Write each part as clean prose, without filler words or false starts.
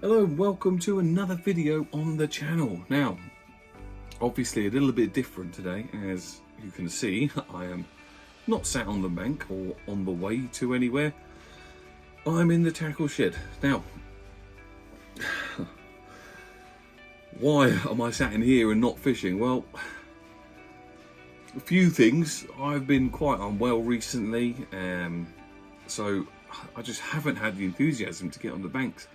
Hello and welcome to another video on the channel. Now, obviously a little bit different today. As you can see, I am not sat on the bank or on the way to anywhere. I'm in the tackle shed. Now, why am I sat in here and not fishing? Well, a few things. I've been quite unwell recently, so I just haven't had the enthusiasm to get on the banks.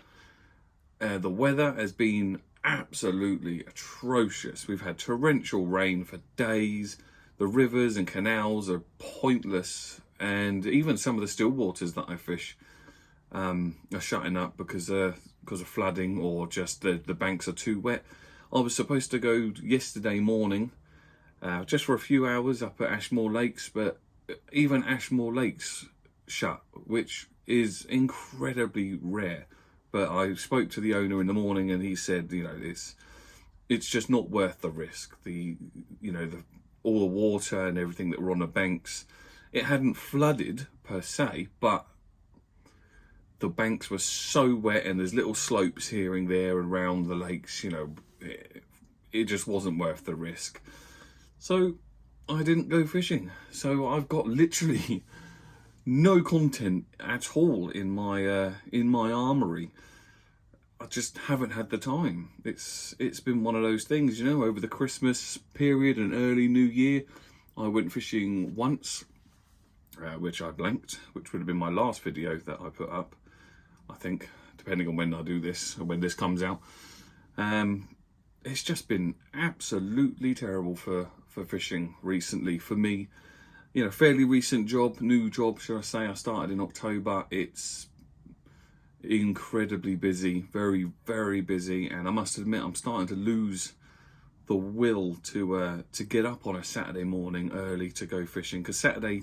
The weather has been absolutely atrocious. We've had torrential rain for days. The rivers and canals are pointless, and even some of the still waters that I fish are shutting up because of flooding, or just the banks are too wet. I was supposed to go yesterday morning just for a few hours up at Ashmore Lakes, but even Ashmore Lakes shut, which is incredibly rare. But I spoke to the owner in the morning, and he said, you know, it's just not worth the risk. All the water and everything that were on the banks, it hadn't flooded per se, but the banks were so wet, and there's little slopes here and there around the lakes. You know, it just wasn't worth the risk. So I didn't go fishing. So I've got literally no content at all in my armory. I just haven't had the time. It's been one of those things, you know, over the Christmas period and early New Year. I went fishing once, which I blanked, which would have been my last video that I put up, I think, depending on when I do this or when this comes out. It's just been absolutely terrible for fishing recently for me. You know, fairly recent job, new job, should I say. I started in October. It's incredibly busy, very, very busy. And I must admit, I'm starting to lose the will to get up on a Saturday morning early to go fishing, because Saturday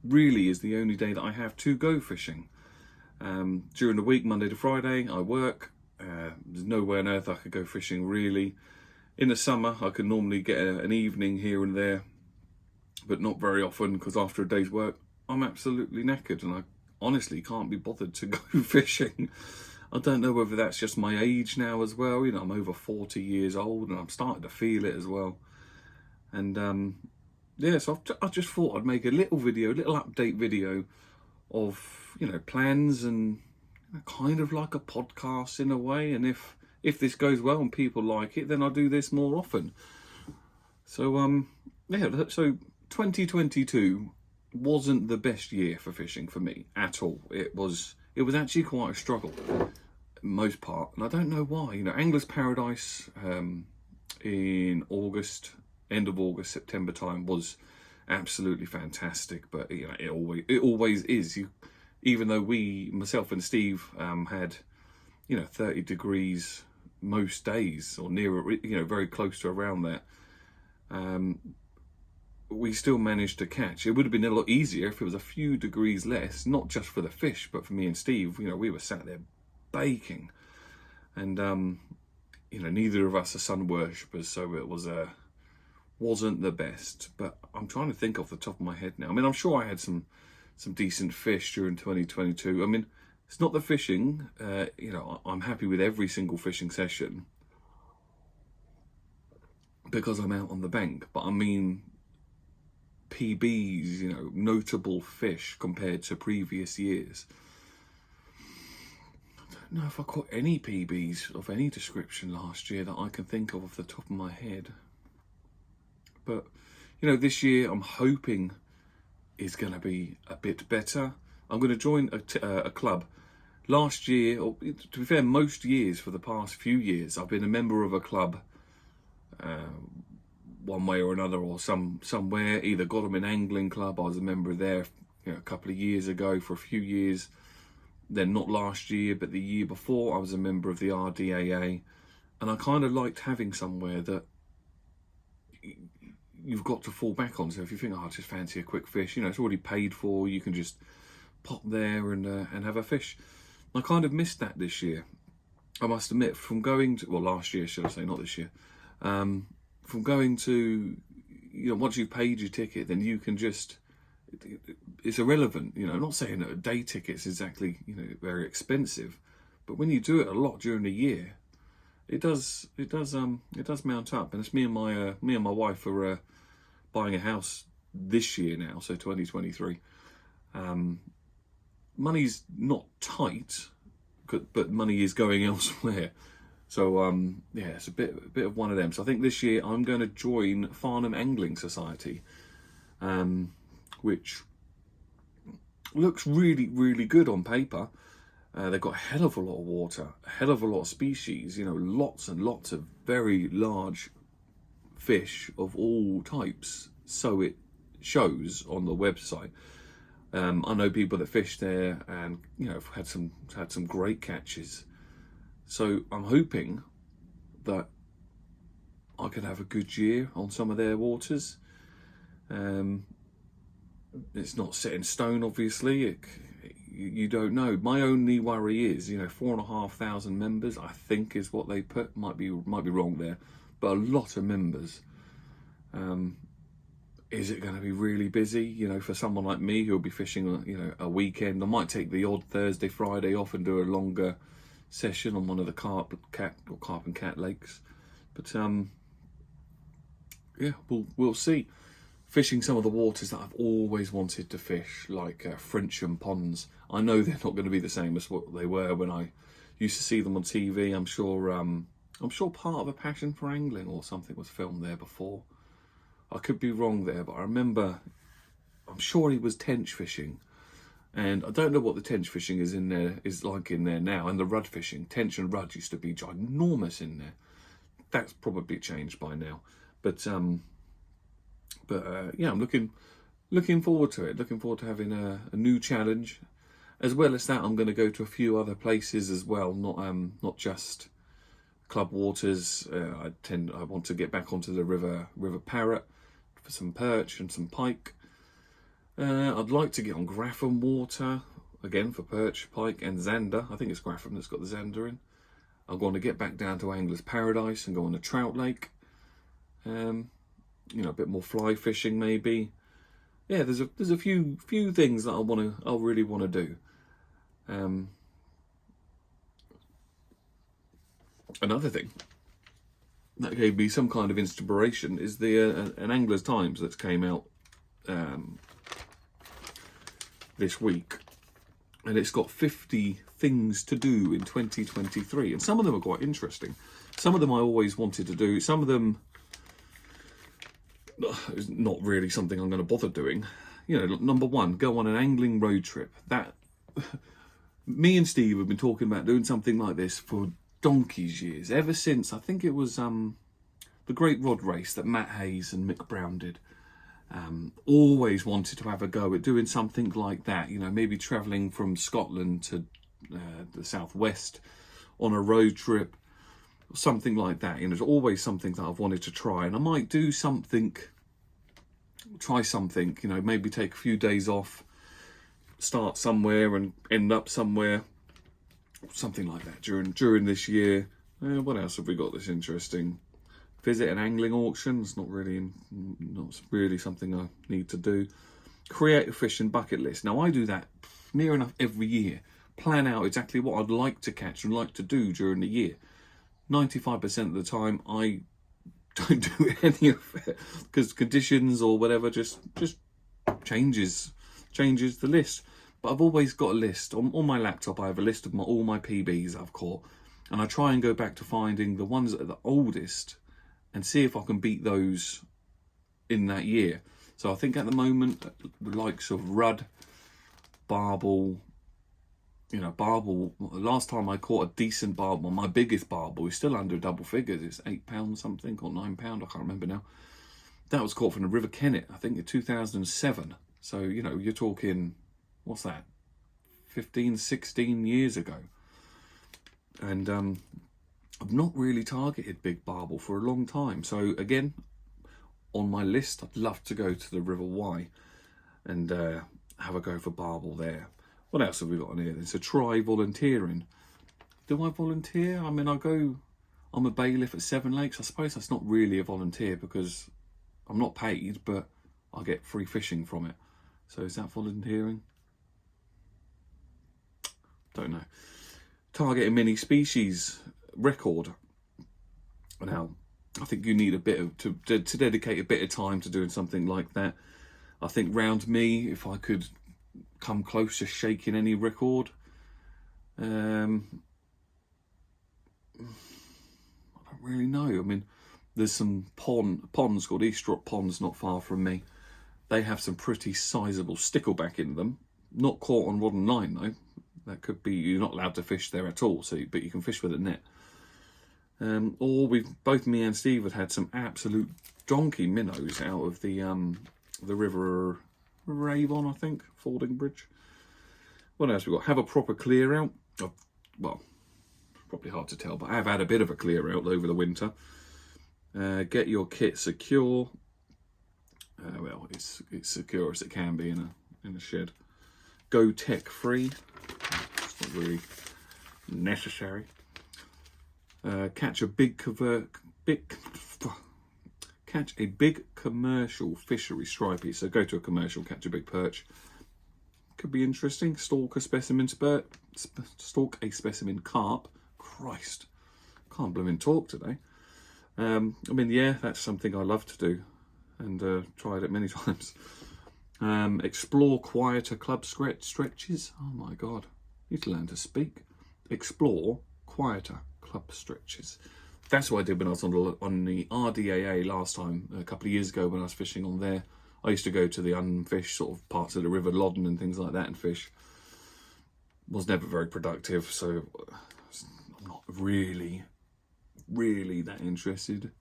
really is the only day that I have to go fishing. During the week, Monday to Friday, I work. There's no way on earth I could go fishing, really. In the summer, I could normally get an evening here and there, but not very often, because after a day's work, I'm absolutely knackered, and I honestly can't be bothered to go fishing. I don't know whether that's just my age now as well. You know, I'm over 40 years old, and I'm starting to feel it as well. And yeah, so I just thought I'd make a little video, a little update video of, you know, plans, and kind of like a podcast in a way. And if this goes well and people like it, then I'll do this more often. So yeah, so 2022 wasn't the best year for fishing for me at all. It was actually quite a struggle, most part, and I don't know why. You know, Anglers Paradise in August, end of August, September time was absolutely fantastic. But you know, it always is. Even though myself and Steve had, you know, 30 degrees most days, or near, you know, very close to around that. We still managed to catch. It would have been a lot easier if it was a few degrees less, not just for the fish, but for me and Steve. You know, we were sat there baking, and you know, neither of us are sun worshippers, so it wasn't the best. But I'm trying to think off the top of my head now. I mean, I'm sure I had some decent fish during 2022. I mean, it's not the fishing. You know, I'm happy with every single fishing session because I'm out on the bank. But I mean, PBs, you know, notable fish compared to previous years. I don't know if I caught any PBs of any description last year that I can think of off the top of my head. But, you know, this year I'm hoping is going to be a bit better. I'm going to join a club. Last year, or to be fair, most years for the past few years, I've been a member of a club, one way or another, or somewhere. Either Godalming Angling Club, I was a member there, you know, a couple of years ago for a few years. Then not last year, but the year before, I was a member of the RDAA, and I kind of liked having somewhere that you've got to fall back on. So if you think, oh, I just fancy a quick fish, you know, it's already paid for. You can just pop there and have a fish. I kind of missed that this year. I must admit, from going to, well, last year, should I say, not this year. From going to, you know, once you've paid your ticket, then you can just, it's irrelevant. You know, I'm not saying that a day ticket's exactly, you know, very expensive, but when you do it a lot during the year, it does mount up. And it's me and my wife are buying a house this year now, so 2023. Money's not tight, but money is going elsewhere. So yeah, it's a bit of one of them. So I think this year I'm going to join Farnham Angling Society, which looks really, really good on paper. They've got a hell of a lot of water, a hell of a lot of species, you know, lots and lots of very large fish of all types. So it shows on the website. I know people that fish there and, you know, have had some great catches. So I'm hoping that I could have a good year on some of their waters. It's not set in stone, obviously. You don't know. My only worry is, you know, 4,500 members, I think is what they put. Might be wrong there, but a lot of members. Is it going to be really busy? You know, for someone like me who'll be fishing, you know, a weekend. I might take the odd Thursday, Friday off and do a longer session on one of the carp and cat lakes. But yeah, we'll see. Fishing some of the waters that I've always wanted to fish, like Frensham ponds. I know they're not going to be the same as what they were when I used to see them on TV. I'm sure part of A Passion for Angling or something was filmed there before. I could be wrong there, but I remember, I'm sure he was tench fishing. And I don't know what the tench fishing is like in there now. And the rudd fishing, tench and rudd used to be ginormous in there. That's probably changed by now. But yeah, I'm looking forward to it. Looking forward to having a new challenge. As well as that, I'm going to go to a few other places as well. Not just club waters. I want to get back onto the River Parrett for some perch and some pike. I'd like to get on Graffham water again for perch, pike, and zander. I think it's Graffham that's got the zander in. I'm going to get back down to Angler's Paradise and go on a trout lake. You know, a bit more fly fishing maybe. Yeah, there's a few things that I really want to do. Another thing that gave me some kind of inspiration is the an Angler's Times that came out this week, and it's got 50 things to do in 2023, and some of them are quite interesting. Some of them I always wanted to do. Some of them is not really something I'm going to bother doing. You know, number one, go on an angling road trip. That me and Steve have been talking about doing something like this for donkey's years, ever since I think it was the Great Rod Race that Matt Hayes and Mick Brown did. Always wanted to have a go at doing something like that. You know, maybe travelling from Scotland to the southwest on a road trip. Something like that. You know, there's always something that I've wanted to try, and I might do something, try something, you know, maybe take a few days off, start somewhere and end up somewhere, something like that during this year. What else have we got that's interesting? Visit an angling auction. It's not really something I need to do. Create a fishing bucket list. Now I do that near enough every year. Plan out exactly what I'd like to catch and like to do during the year. 95% of the time I don't do any of it because conditions or whatever just changes the list. But I've always got a list on my laptop. I have a list of all my PBs I've caught, and I try and go back to finding the ones that are the oldest and see if I can beat those in that year. So I think at the moment the likes of rudd, barbel. You know, barbel, last time I caught a decent barbel, my biggest barbel is still under double figures. It's £8 something or £9, I can't remember now. That was caught from the River Kennet, I think in 2007. So, you know, you're talking, what's that, 15, 16 years ago. And I've not really targeted big barbel for a long time. So again, on my list, I'd love to go to the River Wye and have a go for barbel there. What else have we got on here? So try volunteering. Do I volunteer? I mean, I'm a bailiff at Seven Lakes. I suppose that's not really a volunteer because I'm not paid, but I get free fishing from it. So is that volunteering? Don't know. target a mini species record. Now, I think you need a bit of to dedicate a bit of time to doing something like that. I think round me, if I could come close to shaking any record, I don't really know. I mean, there's some ponds called Eastrop Ponds not far from me. They have some pretty sizable stickleback in them. Not caught on rod and line though. That could be, you're not allowed to fish there at all. But you can fish with a net. Or both me and Steve had some absolute donkey minnows out of the river Avon, I think, Fordingbridge. What else we got? Have a proper clear out. Well, probably hard to tell, but I've had a bit of a clear out over the winter. Get your kit secure. Well, it's secure as it can be in a shed. Go tech free. It's not really necessary. Catch a big commercial fishery stripey. So go to a commercial, catch a big perch. Could be interesting. Stalk a specimen carp. Christ, can't blooming talk today. I mean, yeah, that's something I love to do, and tried it many times. Explore quieter club stretches. Oh my God, need to learn to speak. Explore quieter club stretches. That's what I did when I was on the RDAA last time, a couple of years ago when I was fishing on there. I used to go to the unfished sort of parts of the River Loddon and things like that and fish. Was never very productive, so I'm not really that interested.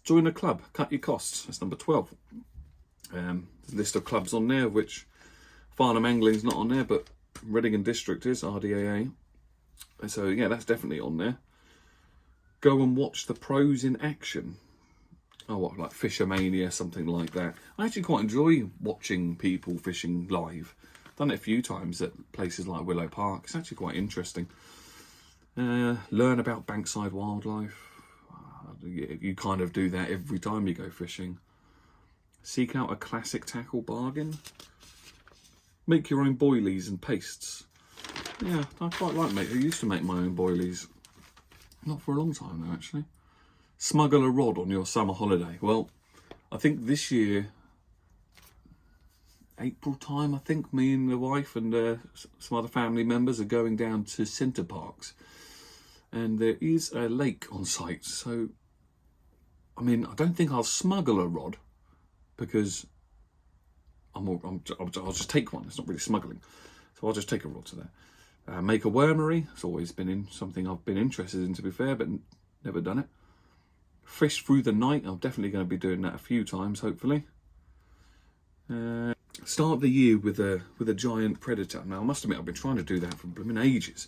Join a club, cut your costs. That's number 12. There's a list of clubs on there, which Farnham Angling's not on there, but Reading and District is, RDAA. So yeah, that's definitely on there. Go and watch the pros in action. Oh, what, like Fishermania, something like that. I actually quite enjoy watching people fishing live. Done it a few times at places like Willow Park. It's actually quite interesting. Learn about bankside wildlife. You kind of do that every time you go fishing. Seek out a classic tackle bargain. Make your own boilies and pastes. Yeah, I quite like I used to make my own boilies. Not for a long time though, actually. Smuggle a rod on your summer holiday. Well, I think this year, April time, I think me and the wife and some other family members are going down to Center Parcs. And there is a lake on site. So, I mean, I don't think I'll smuggle a rod because I'll just take one. It's not really smuggling. So I'll just take a rod to there. Make a wormery. It's always been something I've been interested in, to be fair, but never done it. Fish through the night. I'm definitely going to be doing that a few times, hopefully. Start the year with a giant predator. Now, I must admit, I've been trying to do that for blooming ages.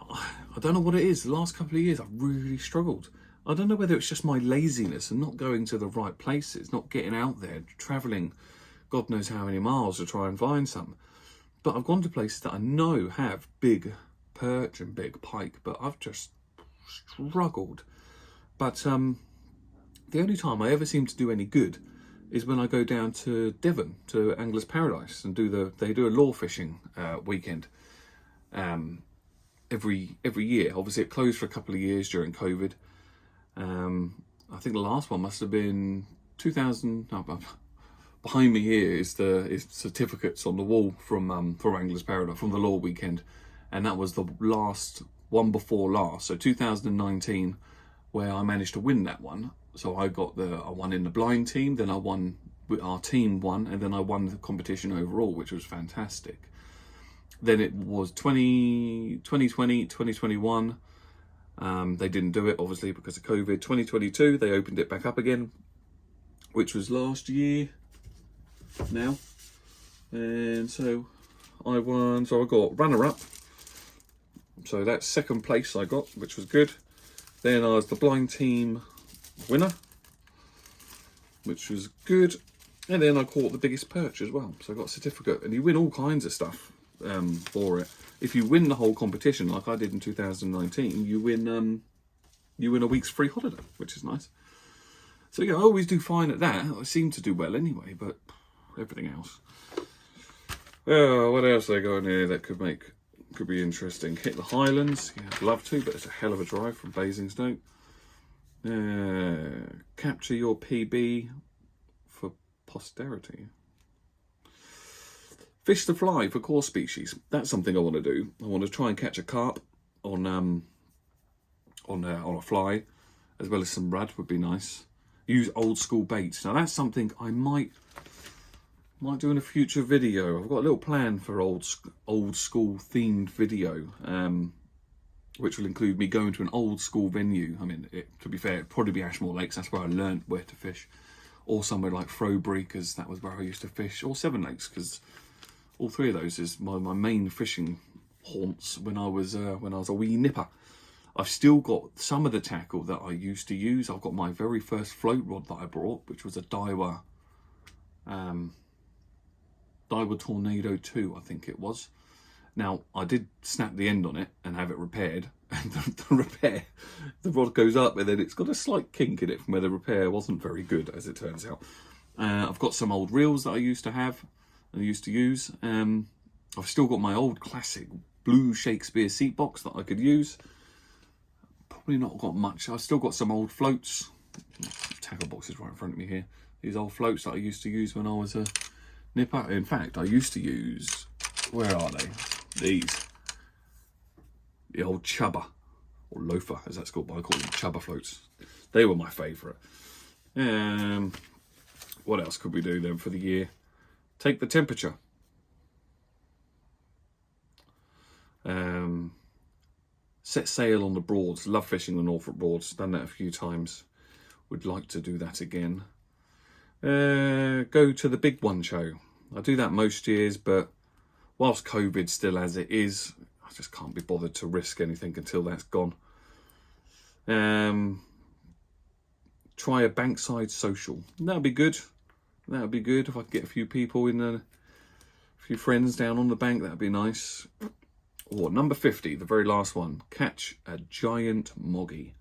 I don't know what it is. The last couple of years, I've really struggled. I don't know whether it's just my laziness and not going to the right places, not getting out there, travelling God knows how many miles to try and find some. But I've gone to places that I know have big perch and big pike, but I've just struggled. But the only time I ever seem to do any good is when I go down to Devon, to Anglers Paradise, and they do a lure fishing weekend every year. Obviously, it closed for a couple of years during COVID. I think the last one must have been 2000. No, behind me here is certificates on the wall from Anglers Paradise from the lure weekend, and that was the last one before last. So 2019, where I managed to win that one. So I won in the blind team, then our team won, and then I won the competition overall, which was fantastic. Then it was 2020, 2021. They didn't do it, obviously, because of COVID. 2022, they opened it back up again, which was last year now. And so I won. So I got runner-up. So that's second place I got, which was good. Then I was the blind team winner, which was good. And then I caught the biggest perch as well. So I got a certificate. And you win all kinds of stuff for it. If you win the whole competition, like I did in 2019, you win a week's free holiday, which is nice. So yeah, I always do fine at that. I seem to do well anyway, but everything else. Oh, what else they got in here that could make could be interesting. Hit the Highlands. Yeah, I'd love to, but it's a hell of a drive from Basingstoke. Capture your PB for posterity. Fish the fly for core species. That's something I want to do. I want to try and catch a carp on a fly, as well as some rudd would be nice. Use old school baits. Now that's something I might do in a future video. I've got a little plan for old school themed video, which will include me going to an old school venue. I mean, to be fair, it'd probably be Ashmore Lakes. That's where I learned where to fish, or somewhere like Frobury, because that was where I used to fish, or Seven Lakes, because all three of those is my main fishing haunts when I was a wee nipper. I've still got some of the tackle that I used to use. I've got my very first float rod that I brought, which was a Daiwa Tornado 2, I think it was. Now, I did snap the end on it and have it repaired. And the rod goes up, and then it's got a slight kink in it from where the repair wasn't very good, as it turns out. I've got some old reels that I used to have and I used to use. I've still got my old classic blue Shakespeare seat box that I could use. Probably not got much. I've still got some old floats. Tackle boxes right in front of me here. These old floats that I used to use when I was a nipper. In fact, I used to use, where are they? These. The old chubber, or loafer as that's called, but I call them chubber floats. They were my favourite. What else could we do then for the year? Take the temperature. Set sail on the Broads. Love fishing the Norfolk Broads. Done that a few times. Would like to do that again. Go to the Big One show. I do that most years, but whilst COVID's still as it is, I just can't be bothered to risk anything until that's gone. Try a Bankside social. That'd be good. That would be good if I could get a few people in a few friends down on the bank. That'd be nice. Or number 50, the very last one. Catch a giant moggy.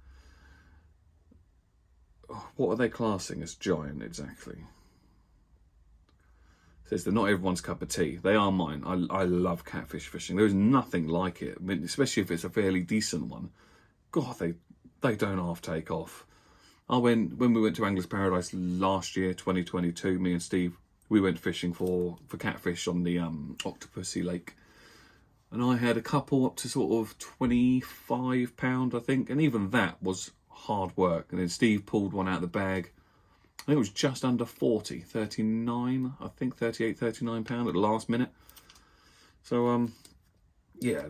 What are they classing as giant exactly? Says they're not everyone's cup of tea. They are mine. I love catfish fishing. There's nothing like it. I mean, especially if it's a fairly decent one. God, they don't half take off. When we went to Anglers Paradise last year, 2022, me and Steve, we went fishing for catfish on the Octopussy Lake. And I had a couple up to sort of £25, I think. And even that was hard work. And then Steve pulled one out of the bag. I think it was just under 40, 39, I think, 38, £39 at the last minute. So, yeah,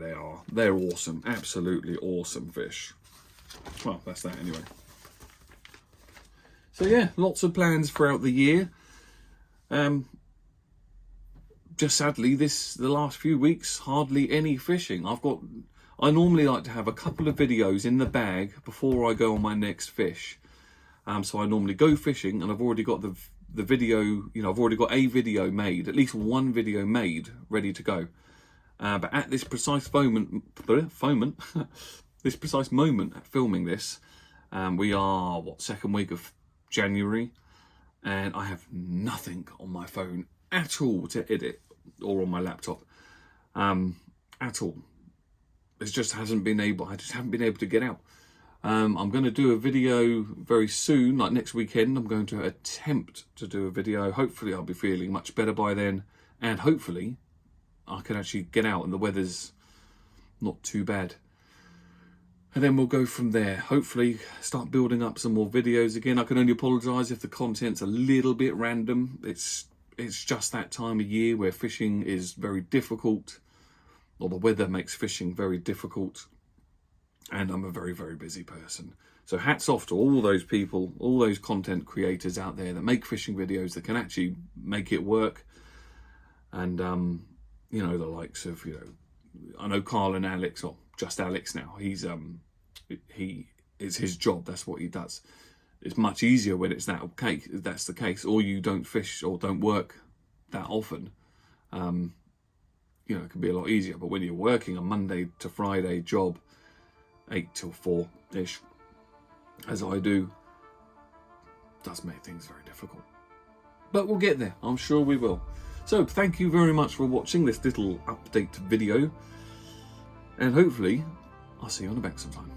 they're awesome. Absolutely awesome fish. Well, that's that anyway. So, yeah, lots of plans throughout the year. Just sadly, the last few weeks, hardly any fishing. I normally like to have a couple of videos in the bag before I go on my next fish. So I normally go fishing, and I've already got the video, I've already got a video made, at least one video made, ready to go. But at this precise moment, this precise moment at filming this, we are, second week of January, and I have nothing on my phone at all to edit, or on my laptop, at all. I just haven't been able to get out. I'm going to do a video very soon, like next weekend. I'm going to attempt to do a video. Hopefully I'll be feeling much better by then, and hopefully I can actually get out and the weather's not too bad. And then we'll go from there. Hopefully start building up some more videos again. I can only apologise if the content's a little bit random. It's just that time of year where fishing is very difficult, or the weather makes fishing very difficult. And I'm a very, very busy person. So hats off to all those people, all those content creators out there that make fishing videos that can actually make it work. And, the likes of, I know Carl and Alex, or just Alex now. It's his job. That's what he does. It's much easier when it's that's the case, or you don't fish or don't work that often. It can be a lot easier. But when you're working a Monday to Friday job, 8 till 4-ish, as I do, does make things very difficult. But we'll get there. I'm sure we will. So thank you very much for watching this little update video. and hopefully I'll see you on the bank sometime.